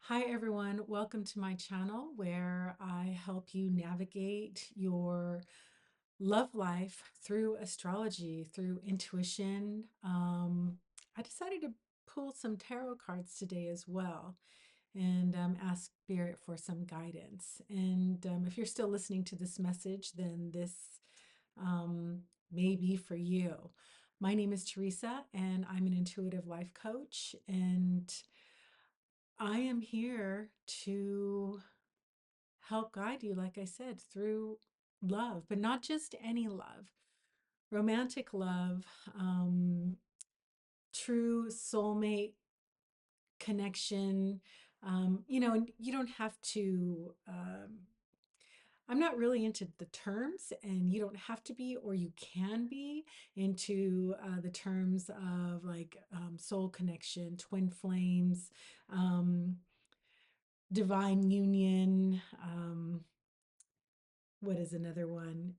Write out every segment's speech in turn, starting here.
Hi everyone, welcome to my channel where I help you navigate your love life through astrology, through intuition. I decided to pull some tarot cards today as well and ask Spirit for some guidance. And if you're still listening to this message, then this um, may be for you. My name is Teresa and I'm an intuitive life coach, and I am here to help guide you, like I said, through love, but not just any love, romantic love, true soulmate connection. And you don't have to. I'm not really into the terms, and you don't have to be, or you can be into the terms of like soul connection, twin flames, um, divine union. What is another one?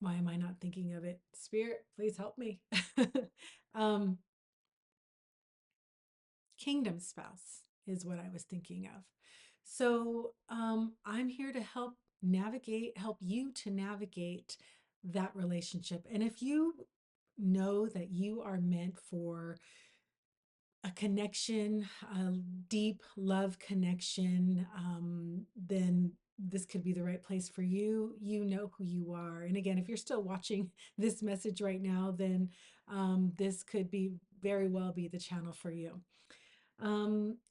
Why am I not thinking of it? Spirit, please help me. um, Kingdom spouse is what I was thinking of. So I'm here to help you to navigate that relationship. And if you know that you are meant for a connection, a deep love connection, then this could be the right place for you. You know who you are. And again, if you're still watching this message right now, then this could be very well be the channel for you.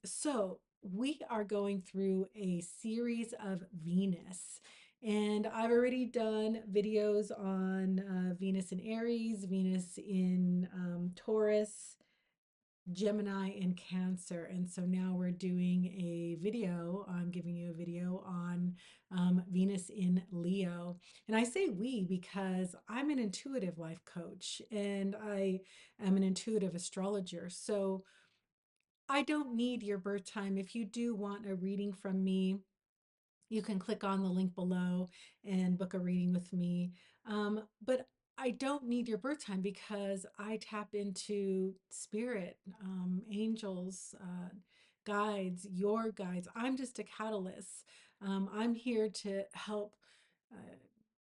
So we are going through a series of Venus. And I've already done videos on Venus in Aries, Venus in Taurus, Gemini, and Cancer. And so now we're doing a video. I'm giving you a video on Venus in Leo. And I say we because I'm an intuitive life coach and I am an intuitive astrologer. So I don't need your birth time. If you do want a reading from me, you can click on the link below and book a reading with me. But I don't need your birth time because I tap into spirit, angels, guides, your guides. I'm just a catalyst. I'm here to help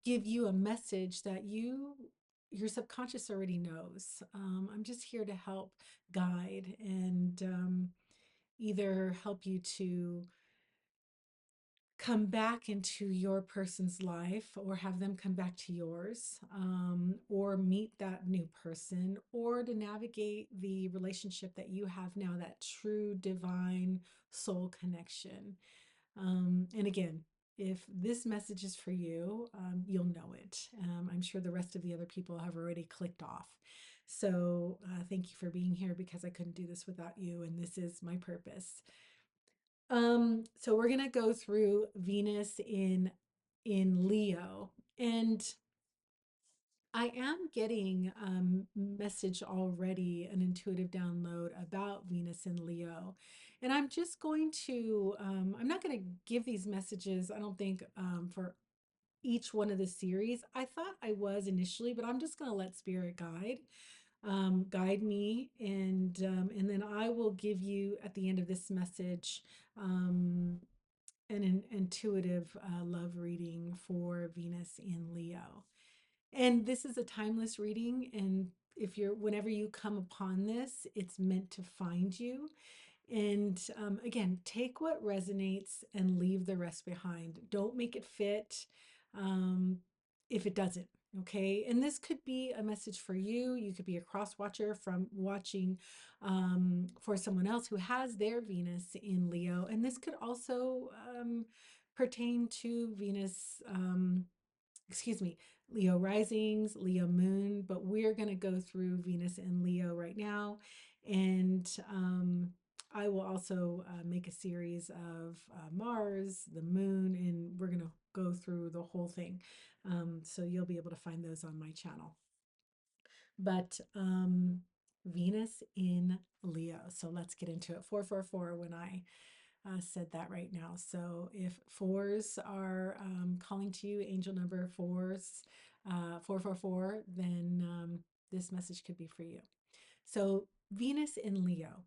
give you a message that your subconscious already knows. I'm just here to help guide and either help you to come back into your person's life or have them come back to yours, or meet that new person, or to navigate the relationship that you have now, that true divine soul connection. And again, if this message is for you, you'll know it. I'm sure the rest of the other people have already clicked off. So thank you for being here because I couldn't do this without you, and this is my purpose. So we're gonna go through Venus in Leo, and I am getting message already, an intuitive download about Venus in Leo. And I'm just going to, I'm not going to give these messages, I don't think, for each one of the series. I thought I was initially, but I'm just going to let Spirit guide me, and then I will give you at the end of this message an intuitive love reading for Venus in Leo. And this is a timeless reading, and whenever you come upon this, it's meant to find you. And again, take what resonates and leave the rest behind. Don't make it fit um, if it doesn't. Okay. And this could be a message for you. You could be a cross watcher from watching for someone else who has their Venus in Leo. And this could also pertain to Venus, excuse me, Leo risings, Leo moon, but we're going to go through Venus and Leo right now. And I will also make a series of Mars, the moon, and we're going to go through the whole thing. So you'll be able to find those on my channel. But Venus in Leo. So let's get into it. 444 when I said that right now. So if fours are calling to you, angel number 444, then this message could be for you. So Venus in Leo.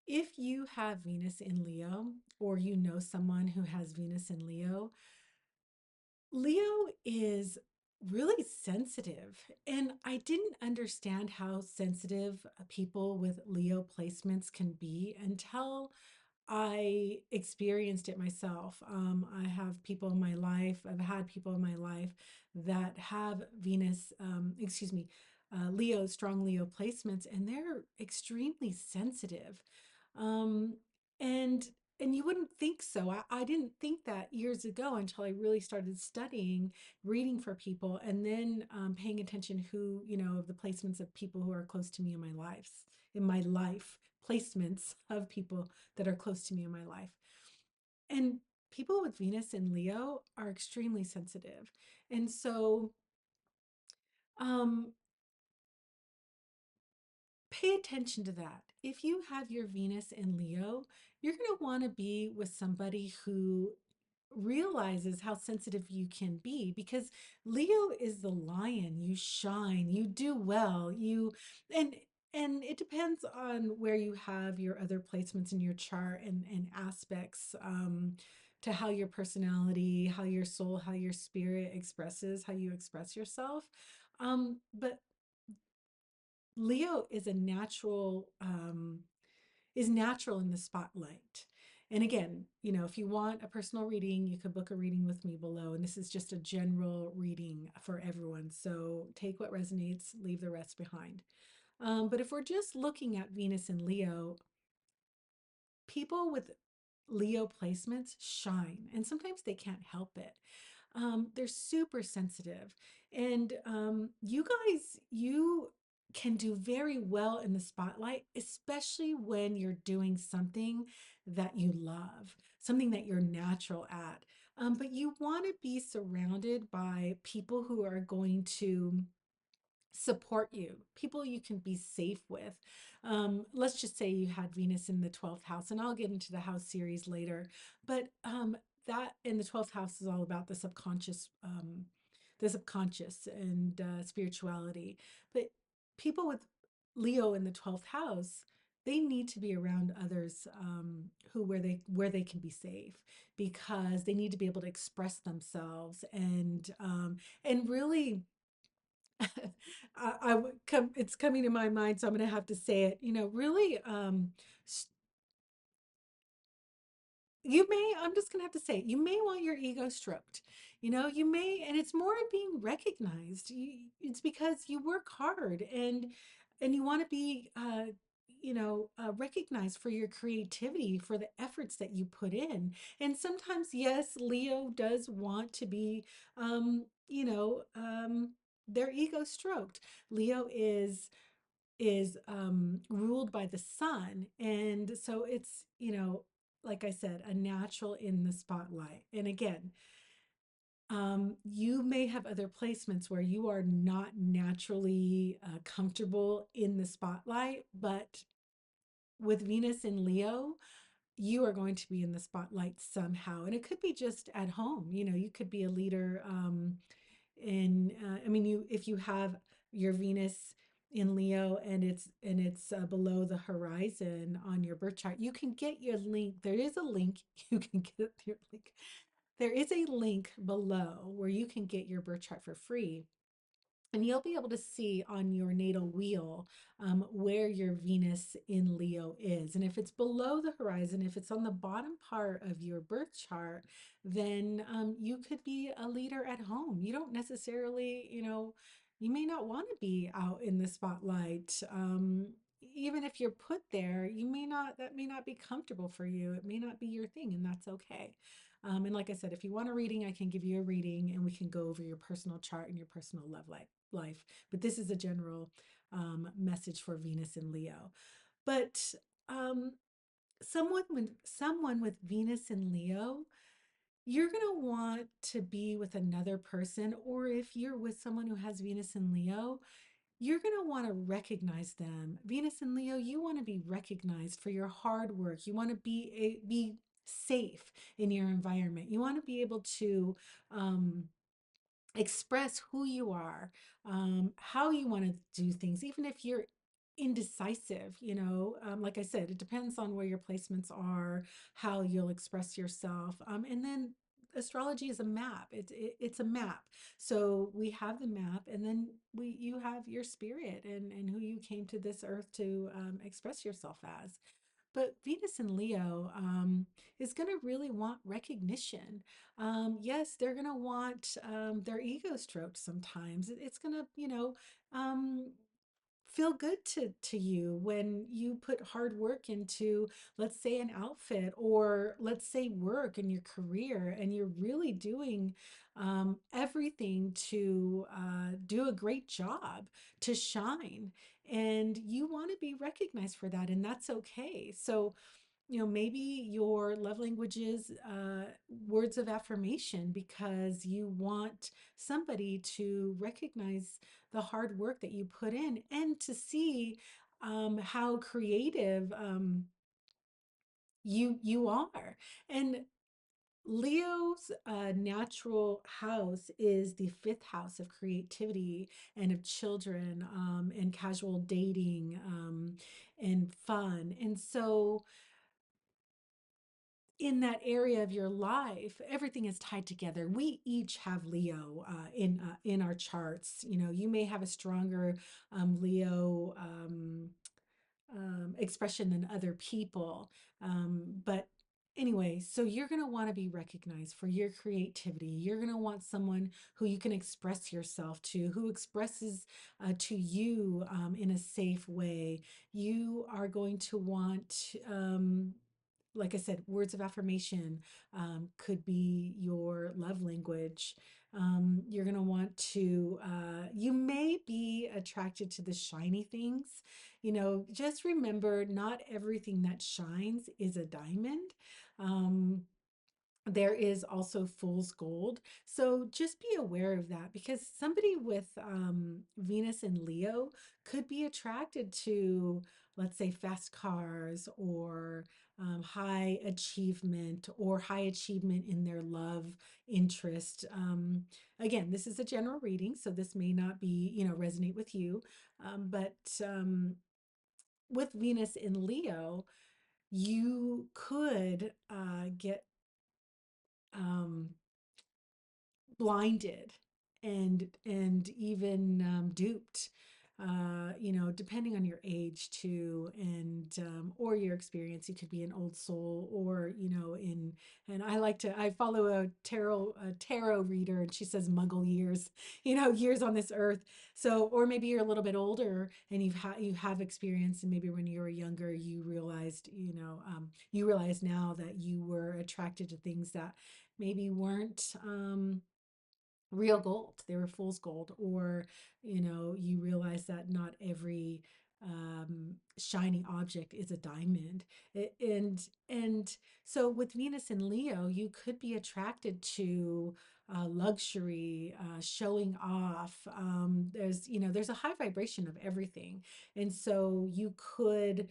If you have Venus in Leo, or you know someone who has Venus in Leo, Leo is really sensitive. And I didn't understand how sensitive people with Leo placements can be until I experienced it myself. I have people in my life, I've had people in my life that have Venus, Leo, strong Leo placements, and they're extremely sensitive. Um, and and you wouldn't think so. I didn't think that years ago until I really started studying, reading for people, and then paying attention who, of the placements of people who are close to me in my life, placements of people that are close to me in my life. And people with Venus in Leo are extremely sensitive. And so um, pay attention to that. If you have your Venus in Leo, you're going to want to be with somebody who realizes how sensitive you can be, because Leo is the lion. You shine, you do well, and and it depends on where you have your other placements in your chart and aspects to how your personality, how your soul, how your spirit expresses, how you express yourself. But Leo is natural in the spotlight. And again, if you want a personal reading, you could book a reading with me below. And this is just a general reading for everyone. So take what resonates, leave the rest behind. But if we're just looking at Venus and Leo, people with Leo placements shine, and sometimes they can't help it. They're super sensitive. And you can do very well in the spotlight, especially when you're doing something that you love, something that you're natural at. But you want to be surrounded by people who are going to support you, people you can be safe with. Let's just say you had Venus in the 12th house, and I'll get into the house series later. But that in the 12th house is all about the subconscious and spirituality. But people with Leo in the 12th house, they need to be around others who where they can be safe, because they need to be able to express themselves and really it's coming to my mind, so I'm going to have to say it. Really, you may, I'm just going to have to say it, you may want your ego stroked. You may, and it's more being recognized. It's because you work hard and you want to be, recognized for your creativity, for the efforts that you put in. And sometimes, yes, Leo does want to be, um, you know, um, their ego stroked. Leo is ruled by the sun, and so it's, like I said, a natural in the spotlight. And again, you may have other placements where you are not naturally comfortable in the spotlight, but with Venus in Leo, you are going to be in the spotlight somehow. And it could be just at home. You could be a leader I mean, if you have your Venus in Leo and it's below the horizon on your birth chart, you can get your link. There is a link. You can get your link. There is a link below where you can get your birth chart for free. And you'll be able to see on your natal wheel where your Venus in Leo is. And if it's below the horizon, if it's on the bottom part of your birth chart, then you could be a leader at home. You don't necessarily, you may not want to be out in the spotlight. Even if you're put there, that may not be comfortable for you. It may not be your thing, and that's okay. And like I said, if you want a reading, I can give you a reading and we can go over your personal chart and your personal life. But this is a general message for Venus and Leo. But um, someone with Venus and Leo, you're going to want to be with another person, or if you're with someone who has Venus and Leo, you're going to want to recognize them. Venus and Leo, you want to be recognized for your hard work. You want to be safe in your environment. You want to be able to express who you are, how you want to do things, even if you're indecisive, like I said, it depends on where your placements are, how you'll express yourself. And then astrology is a map. It's a map. So we have the map, and then you have your spirit and who you came to this earth to express yourself as. But Venus and Leo is going to really want recognition. Yes, they're going to want their ego stroked sometimes. It's going to, um, feel good to you when you put hard work into, let's say, an outfit, or let's say work in your career, and you're really doing everything to do a great job, to shine, and you want to be recognized for that, and that's okay. So maybe your love language is words of affirmation, because you want somebody to recognize the hard work that you put in, and to see how creative you are. And Leo's natural house is the fifth house of creativity and of children, and casual dating, and fun. And so in that area of your life, everything is tied together. We each have Leo in our charts. You may have a stronger Leo expression than other people, but anyway, so you're going to want to be recognized for your creativity. You're going to want someone who you can express yourself to, who expresses to you in a safe way. You are going to want, like I said, words of affirmation could be your love language. You're going to want to, you may be attracted to the shiny things. Just remember, not everything that shines is a diamond. Um, there is also fool's gold. So just be aware of that, because somebody with Venus and Leo could be attracted to, let's say, fast cars, or high achievement, or high achievement in their love interest. Again, this is a general reading, so this may not be, resonate with you. But with Venus in Leo, you could get um, blinded and even duped, depending on your age too, and or your experience. You could be an old soul, or in and I follow a tarot reader, and she says muggle years, years on this earth. So, or maybe you're a little bit older, and you have experience, and maybe when you were younger you realized, you realize now that you were attracted to things that maybe weren't real gold. They were fool's gold. Or you realize that not every shiny object is a diamond. And so with Venus and Leo, you could be attracted to luxury, showing off. There's a high vibration of everything, and so you could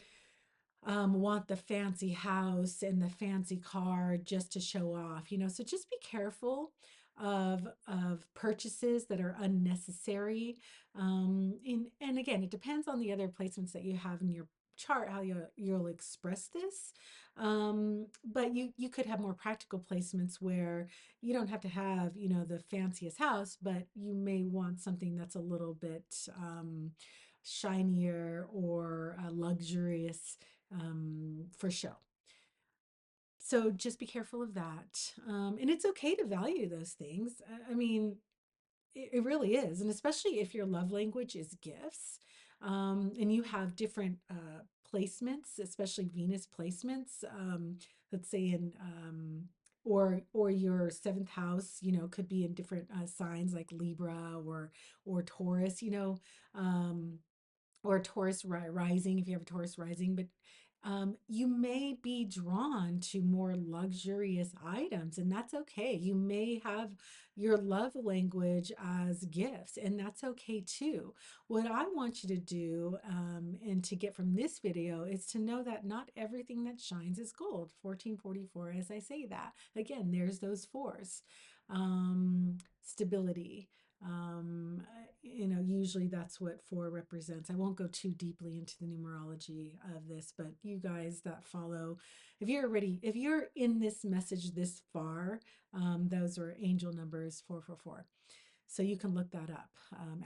want the fancy house and the fancy car just to show off. So just be careful of purchases that are unnecessary. And again, it depends on the other placements that you have in your chart, how you'll express this. But you could have more practical placements where you don't have to have, the fanciest house, but you may want something that's a little bit shinier, or luxurious, for show. So just be careful of that. And it's okay to value those things. I mean, it really is. And especially if your love language is gifts, and you have different placements, especially Venus placements, let's say in, or your seventh house, could be in different signs like Libra, or Taurus, or Taurus rising, if you have a Taurus rising. But you may be drawn to more luxurious items, and that's okay. You may have your love language as gifts, and that's okay too. What I want you to do, and to get from this video, is to know that not everything that shines is gold. 1444, as I say that. Again, there's those fours. Stability, Usually that's what four represents. I won't go too deeply into the numerology of this, but you guys that follow, if you're in this message this far, those are angel numbers 444. So you can look that up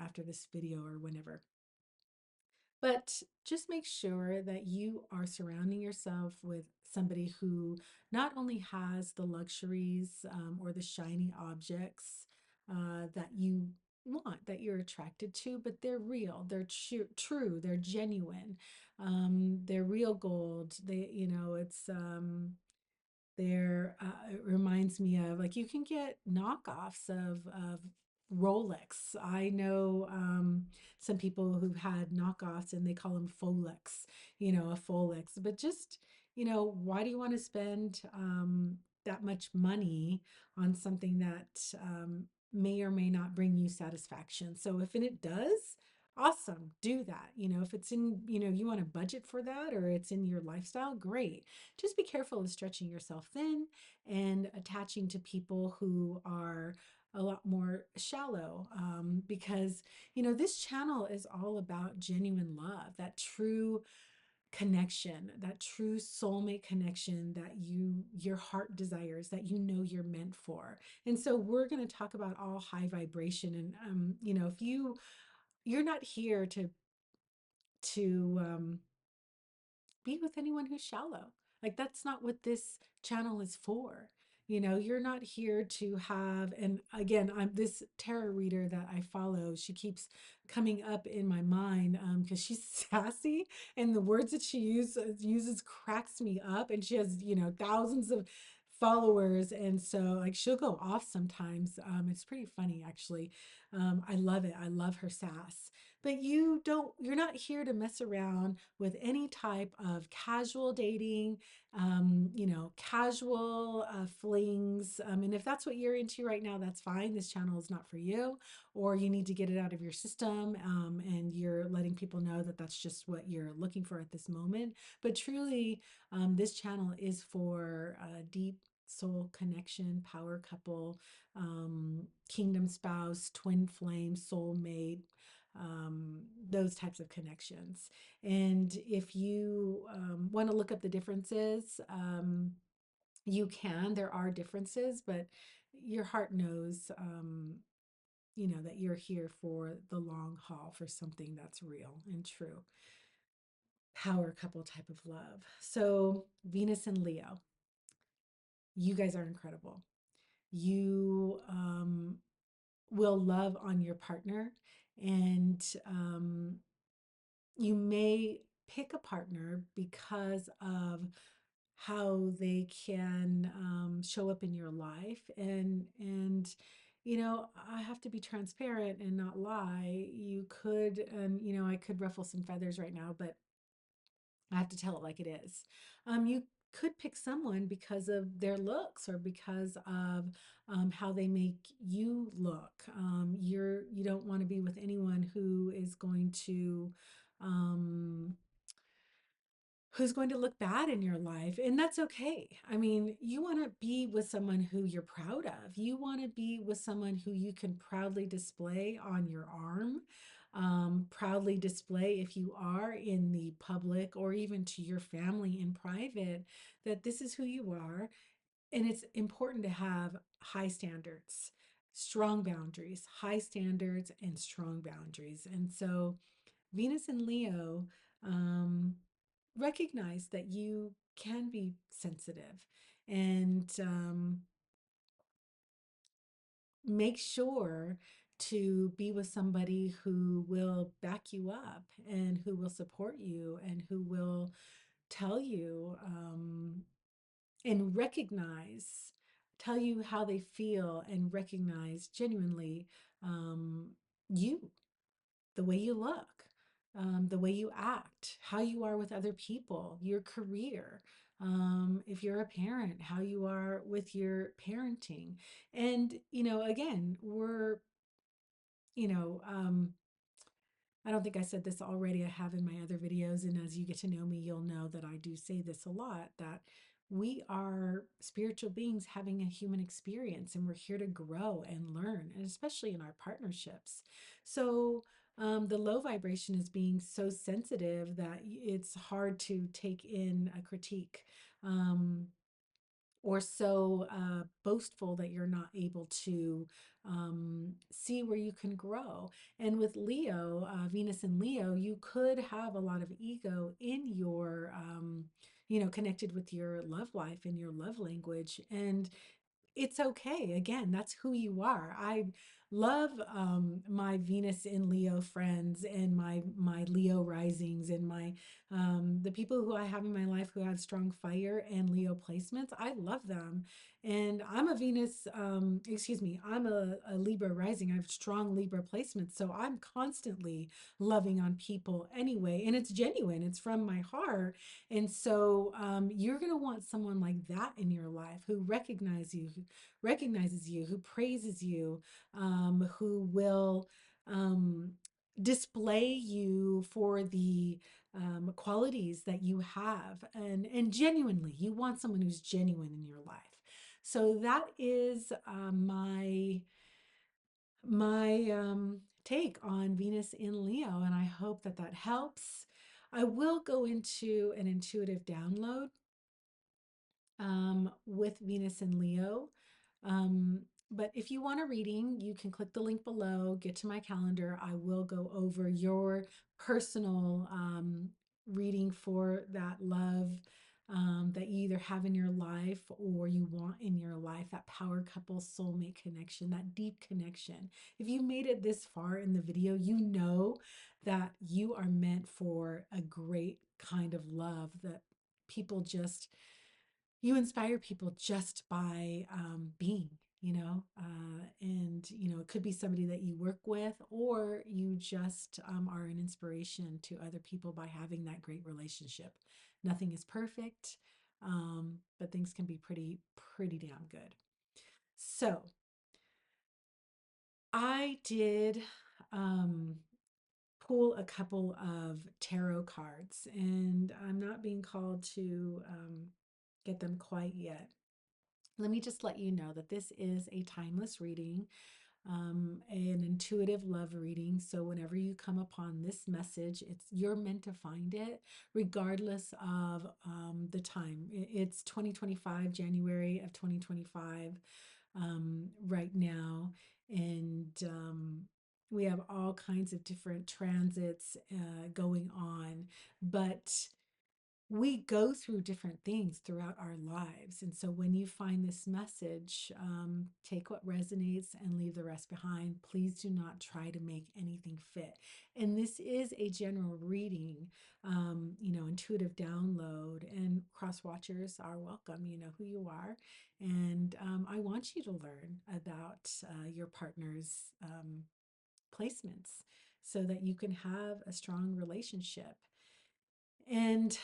after this video or whenever. But just make sure that you are surrounding yourself with somebody who not only has the luxuries or the shiny objects that you want, that you're attracted to, but they're real, they're true, they're genuine, they're real gold. It reminds me of, like, you can get knockoffs of Rolex. I know some people who've had knockoffs and they call them Folex, a Folex. But just, why do you want to spend that much money on something that may or may not bring you satisfaction? So if it does, awesome, do that. If it's in, you want to budget for that or it's in your lifestyle, great. Just be careful of stretching yourself thin and attaching to people who are a lot more shallow, because this channel is all about genuine love, that true connection, that true soulmate connection that your heart desires, that you're meant for. And so we're going to talk about all high vibration. And if you're not here to be with anyone who's shallow. Like, that's not what this channel is for. You're not here to have, and again, I'm this tarot reader that I follow. She keeps coming up in my mind because she's sassy, and the words that she uses cracks me up. And she has, thousands of followers, and so like she'll go off sometimes. It's pretty funny actually. I love it. I love her sass. But you're not here to mess around with any type of casual dating, casual flings. And if that's what you're into right now, that's fine. This channel is not for you, or you need to get it out of your system, and you're letting people know that that's just what you're looking for at this moment. But truly, this channel is for deep soul connection, power couple, kingdom spouse, twin flame, soulmate, those types of connections. And if you want to look up the differences, you can. There are differences, but your heart knows, that you're here for the long haul, for something that's real and true. Power couple type of love. So, Venus and Leo, you guys are incredible. You will love on your partner, and you may pick a partner because of how they can show up in your life. And I have to be transparent and not lie. You could, and I could ruffle some feathers right now, but I have to tell it like it is. You could pick someone because of their looks or because of how they make you look. You don't want to be with anyone um, who's going to look bad in your life, and that's okay. I mean, you want to be with someone who you're proud of. You want to be with someone who you can proudly display on your arm, proudly display if you are in the public or even to your family in private, that this is who you are. And it's important to have high standards, strong boundaries, high standards and strong boundaries. And so Venus and Leo, um, recognize that you can be sensitive, and make sure to be with somebody who will back you up and who will support you and who will tell you, and recognize, tell you how they feel and recognize genuinely, um, you, the way you look, the way you act, how you are with other people, your career. If you're a parent, how you are with your parenting. And, again, you know, um, I don't think I said this already. I have in my other videos. And as you get to know me, you'll know that I do say this a lot, that we are spiritual beings having a human experience, and we're here to grow and learn, and especially in our partnerships. So, the low vibration is being so sensitive that it's hard to take in a critique. Um, or so boastful that you're not able to see where you can grow. And with Leo, Venus and Leo, you could have a lot of ego in your, connected with your love life and your love language. And it's okay. Again, that's who you are. I love my Venus in Leo friends and my Leo risings and my the people who I have in my life who have strong fire and Leo placements. I love them. And I'm a Venus, excuse me, I'm a Libra rising. I have strong Libra placements. So I'm constantly loving on people anyway. And it's genuine, it's from my heart. And so you're going to want someone like that in your life who recognizes you, who praises you, who will um, display you for the qualities that you have, and genuinely, you want someone who's genuine in your life. So that is my take on Venus in Leo, and I hope that that helps. I will go into an intuitive download with Venus and Leo. Um, but if you want a reading, you can click the link below, get to my calendar. I will go over your personal reading for that love that you either have in your life or you want in your life, that power couple soulmate connection, that deep connection. If you made it this far in the video, you know that you are meant for a great kind of love that people just you inspire people just by being, and it could be somebody that you work with, or you just are an inspiration to other people by having that great relationship. Nothing is perfect, but things can be pretty damn good. So I did um, pull a couple of tarot cards, and I'm not being called to get them quite yet. Let me just let you know that this is a timeless reading, an intuitive love reading. So whenever you come upon this message, you're meant to find it, regardless of the time. It's 2025, January of 2025, right now, and we have all kinds of different transits going on, but we go through different things throughout our lives. And so when you find this message, take what resonates and leave the rest behind. Please do not try to make anything fit. And this is a general reading, intuitive download, and cross watchers are welcome. You know who you are. And I want you to learn about your partner's placements so that you can have a strong relationship. And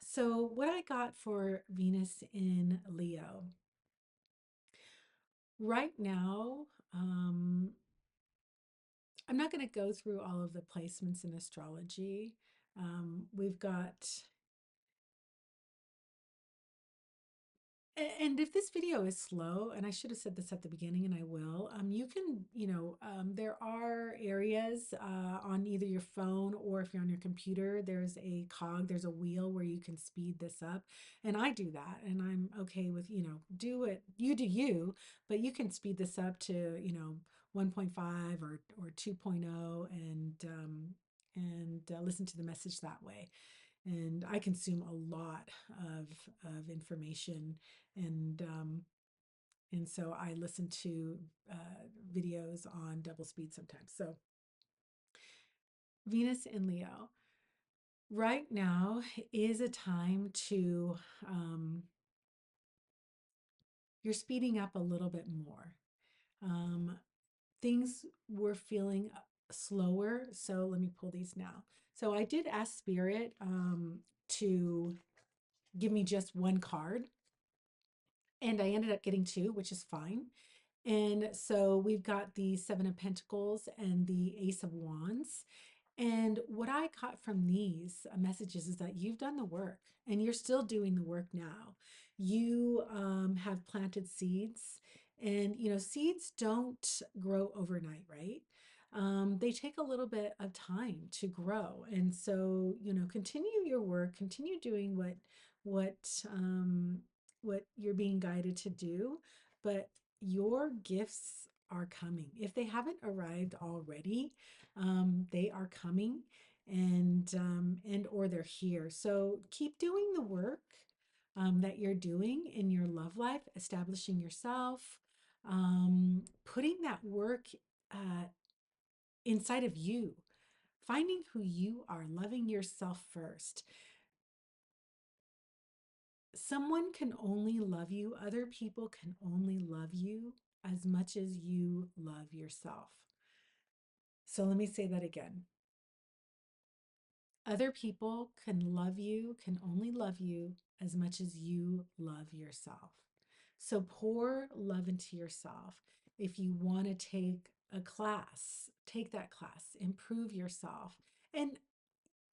so, what I got for Venus in Leo right now, I'm not going to go through all of the placements in astrology. We've got And if this video is slow, and I should have said this at the beginning, and I will, you can, there are areas on either your phone or if you're on your computer, there's a cog, there's a wheel where you can speed this up. And I do that, and I'm okay with, do it, you do you, but you can speed this up to, 1.5 or 2.0, and listen to the message that way. And I consume a lot of information, and so I listen to videos on double speed sometimes. So Venus in Leo right now is a time to you're speeding up a little bit more. Things were feeling slower, so let me pull these now. So I did ask Spirit to give me just one card, and I ended up getting two, which is fine. And so we've got the Seven of Pentacles and the Ace of Wands. And what I got from these messages is that you've done the work and you're still doing the work now. You have planted seeds, and seeds don't grow overnight, right? They take a little bit of time to grow, and so continue your work, continue doing what um, what you're being guided to do, but your gifts are coming. If they haven't arrived already, they are coming, and or they're here. So keep doing the work that you're doing in your love life, establishing yourself, putting that work uh, inside of you, finding who you are, loving yourself first. Someone can only love you, other people can only love you as much as you love yourself. So let me say that again. Other people can love you, can only love you as much as you love yourself. So pour love into yourself. If you want to take a class, take that class, improve yourself. And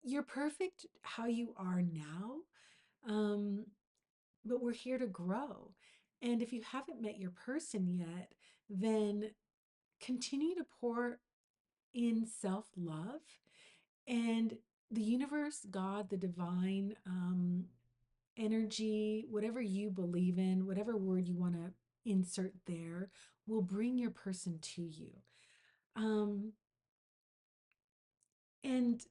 you're perfect how you are now, um, but we're here to grow. And if you haven't met your person yet, then continue to pour in self love, and the universe, God, the divine energy, whatever you believe in, whatever word you want to insert there, will bring your person to you. Um, and,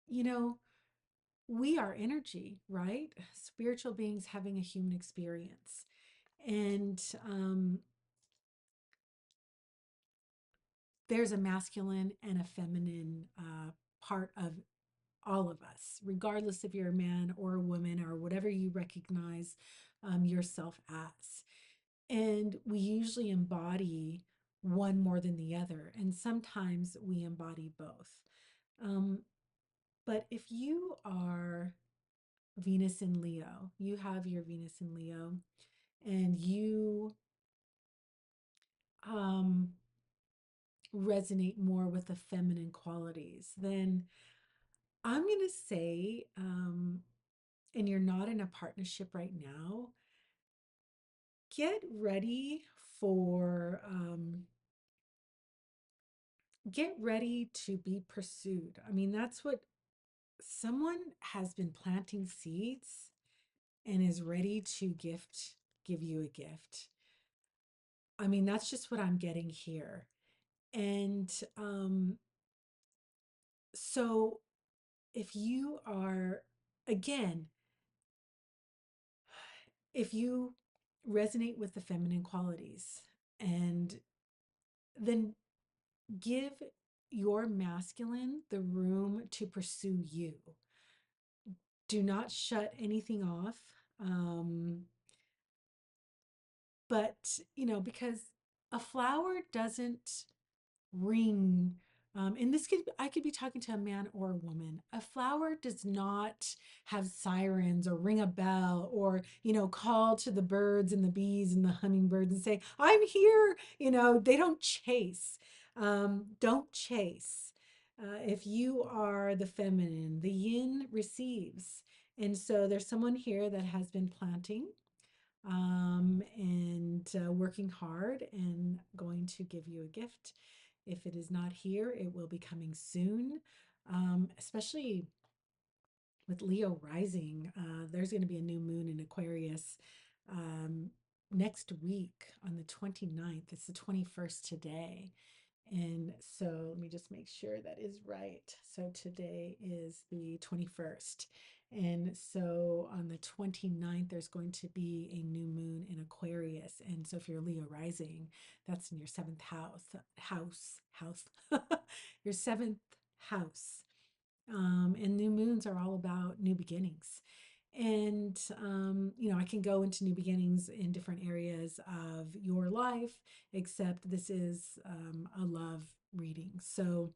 you know, we are energy, right? Spiritual beings having a human experience. And there's a masculine and a feminine part of all of us, regardless if you're a man or a woman or whatever you recognize yourself as. And we usually embody one more than the other, and sometimes we embody both. Um, but if you are Venus in Leo, you have your Venus in Leo, and you um, resonate more with the feminine qualities, then I'm going to say, and you're not in a partnership right now, get ready for get ready to be pursued. I mean, that's what someone has been planting seeds and is ready to give you a gift. I mean, that's just what I'm getting here. And so if you are, again, if you resonate with the feminine qualities, and then give your masculine the room to pursue you. Do not shut anything off. Um, but, because a flower doesn't ring. And this I could be talking to a man or a woman. A flower does not have sirens or ring a bell or, call to the birds and the bees and the hummingbirds and say, I'm here. They don't chase. Don't chase. If you are the feminine, the yin receives. And so there's someone here that has been planting and working hard and going to give you a gift. If it is not here, it will be coming soon, especially with Leo rising. There's going to be a new moon in Aquarius um, next week on the 29th. It's the 21st today. And so let me just make sure that is right. So today is the 21st. And so on the 29th, there's going to be a new moon in Aquarius. And so if you're Leo rising, that's in your seventh house, your seventh house. And new moons are all about new beginnings. And, I can go into new beginnings in different areas of your life, except this is a love reading. So,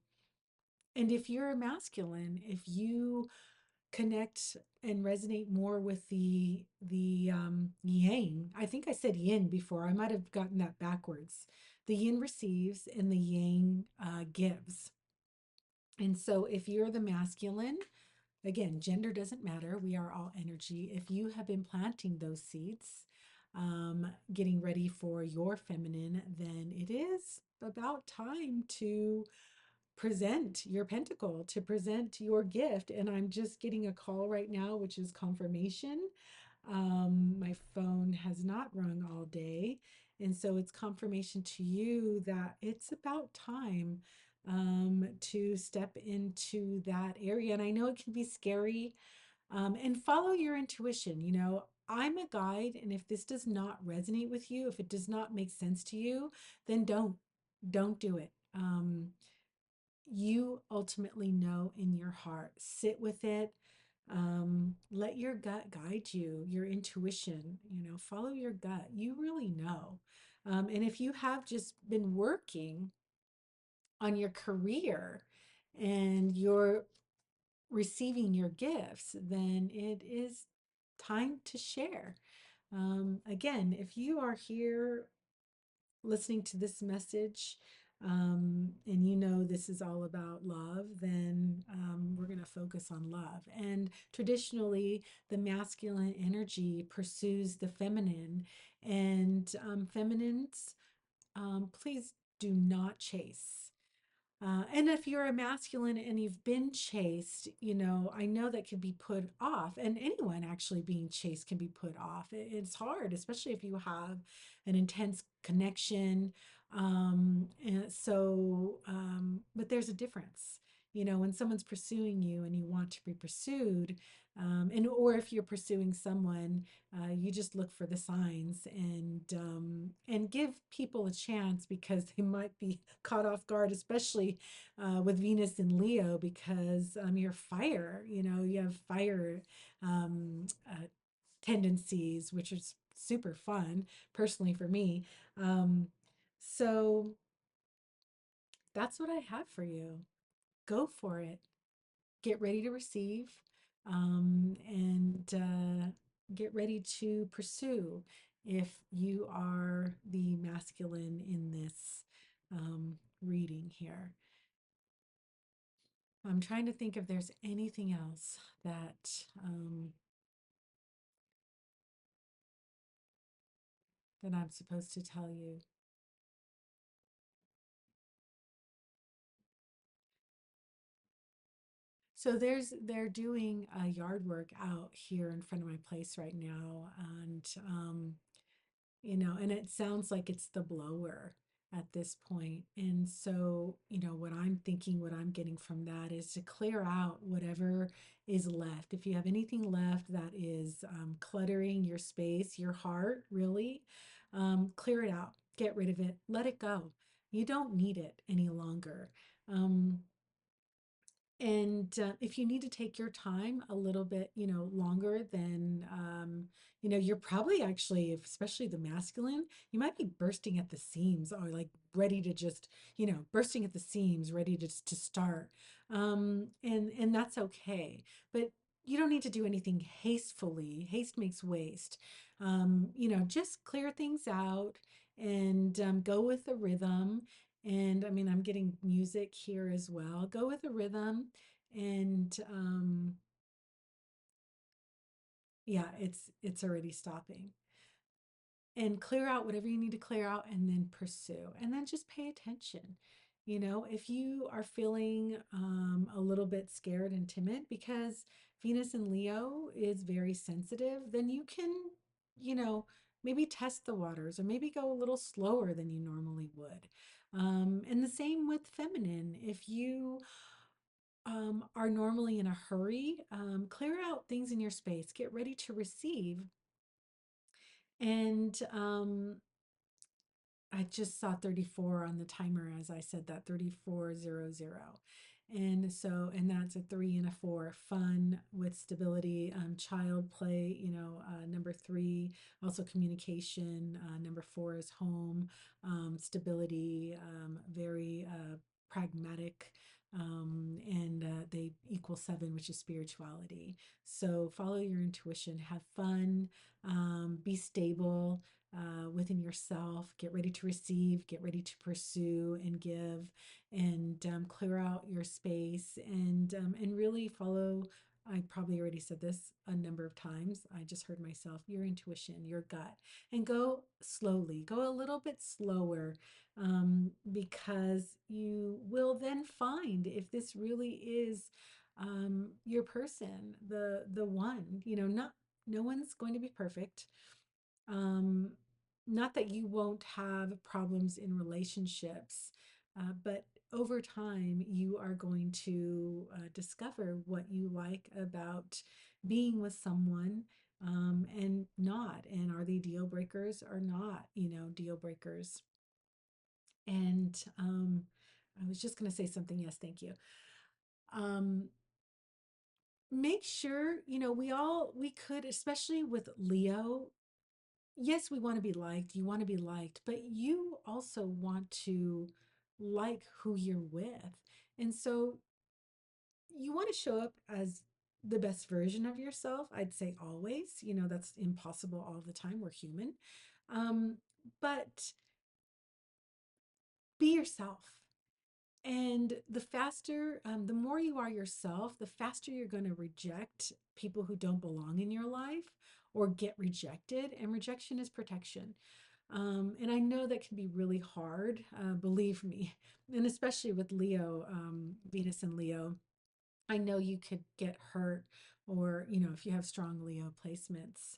and if you're a masculine, if you connect and resonate more with the yang, I think I said yin before. I might have gotten that backwards. The yin receives and the yang gives. And so, if you're the masculine, again, gender doesn't matter. We are all energy. If you have been planting those seeds, getting ready for your feminine, then it is about time to present your pentacle, to present your gift. And I'm just getting a call right now, which is confirmation. My phone has not rung all day. And so it's confirmation to you that it's about time to step into that area. And I know it can be scary, and follow your intuition. You know, I'm a guide, and if this does not resonate with you, if it does not make sense to you, then don't do it. You ultimately know in your heart. Sit with it. Let your gut guide you, your intuition, you know, follow your gut. You really know. And if you have just been working on your career and you're receiving your gifts, then it is time to share. Again, if you are here listening to this message, and you know this is all about love, then we're going to focus on love. And traditionally, the masculine energy pursues the feminine, and feminines, please do not chase. And if you're a masculine and you've been chased, you know, I know that can be put off, and anyone actually being chased can be put off. It's hard, especially if you have an intense connection. But there's a difference. You know, when someone's pursuing you and you want to be pursued, and or if you're pursuing someone, you just look for the signs and give people a chance because they might be caught off guard, especially with Venus and Leo, because you're fire. You know, you have fire tendencies, which is super fun, personally for me. Um, so that's what I have for you. Go for it. Get ready to receive, and get ready to pursue if you are the masculine in this reading here. I'm trying to think if there's anything else that I'm supposed to tell you. So they're doing yard work out here in front of my place right now, and you know, and it sounds like it's the blower at this point. And so, you know, what I'm thinking, what I'm getting from that is to clear out whatever is left. If you have anything left that is cluttering your space, your heart, really, clear it out, get rid of it, let it go. You don't need it any longer. Um, and if you need to take your time a little bit, you know, longer than, you know, you're probably actually, especially the masculine, you might be bursting at the seams or like ready to just, you know, bursting at the seams, ready to start. And that's okay. But you don't need to do anything hastefully. Haste makes waste. You know, just clear things out and go with the rhythm. And I mean, I'm getting music here as well. Go with the rhythm, and yeah, it's already stopping. And clear out whatever you need to clear out, and then pursue, and then just pay attention. You know, if you are feeling a little bit scared and timid because Venus in Leo is very sensitive, then you can, you know, maybe test the waters or maybe go a little slower than you normally would. And the same with feminine. If you are normally in a hurry, clear out things in your space, get ready to receive. And I just saw 34 on the timer as I said that, 3400. And so, and that's a 3 and a 4. Fun with stability, child play, you know, number 3, also communication. Number 4 is home, stability, very pragmatic. And they equal 7, which is spirituality. So follow your intuition, have fun, be stable within yourself. Get ready to receive, get ready to pursue and give, and clear out your space, and really follow I probably already said this a number of times. I just heard myself, your intuition, your gut, and go slowly, go a little bit slower, because you will then find if this really is your person, the one. Not no one's going to be perfect. Um, Not that you won't have problems in relationships, but over time, you are going to discover what you like about being with someone, and not. And are they deal breakers or not, deal breakers? And I was just going to say something. Yes, thank you. Um, Make sure, we could, especially with Leo, yes, we want to be liked. You want to be liked, but you also want to like who you're with. And so you want to show up as the best version of yourself. I'd say always, that's impossible all the time. We're human. Um, but be yourself. And the more you are yourself, the faster you're going to reject people who don't belong in your life or get rejected. And rejection is protection. And I know that can be really hard, believe me. And especially with Leo, Venus and Leo, I know you could get hurt, or, if you have strong Leo placements,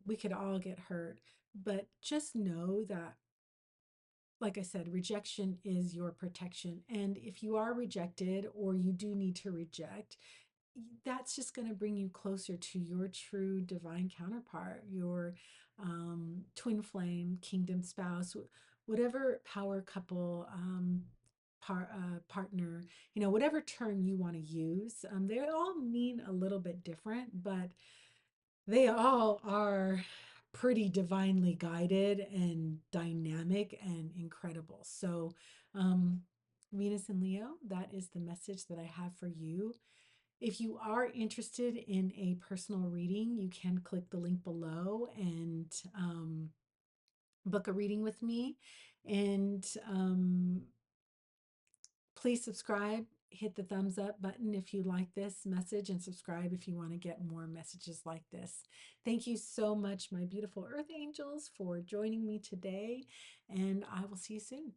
we could all get hurt. But just know that, like I said, rejection is your protection. And if you are rejected or you do need to reject, that's just going to bring you closer to your true divine counterpart, your twin flame, kingdom spouse, whatever power couple, partner, whatever term you want to use. They all mean a little bit different, but they all are pretty divinely guided and dynamic and incredible. So, um, Venus and Leo, that is the message that I have for you. If you are interested in a personal reading, you can click the link below and book a reading with me. And please subscribe, hit the thumbs up button if you like this message, and subscribe if you want to get more messages like this. Thank you so much, my beautiful Earth Angels, for joining me today, and I will see you soon.